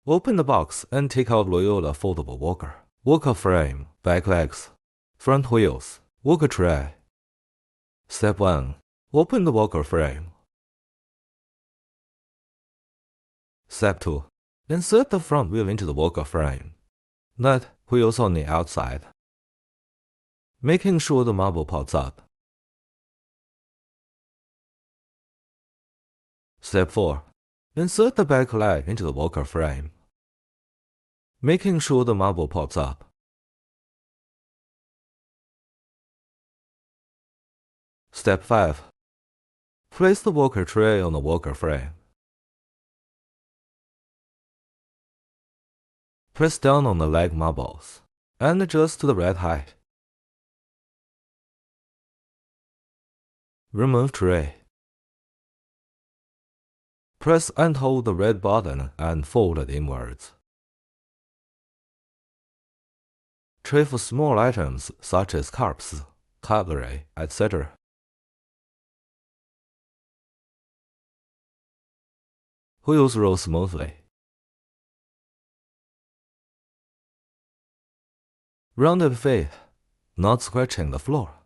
Open the box and take out Loyoda foldable walker. Walker frame, back legs, front wheels, walker tray. Step 1. Open the walker frame. Step 2. Insert the front wheel into the walker frame. Nut wheels on the outside, making sure the marble pops up. Step 4. Insert the back leg into the walker frame, making sure the marble pops up. Step 5. Place the walker tray on the walker frame. Press down on the leg marbles and adjust to the right height. Remove tray. Press and hold the red button and fold it inwards. Tray for small items such as cups, cutlery, etc. Wheels roll smoothly. Rounded feet, not scratching the floor.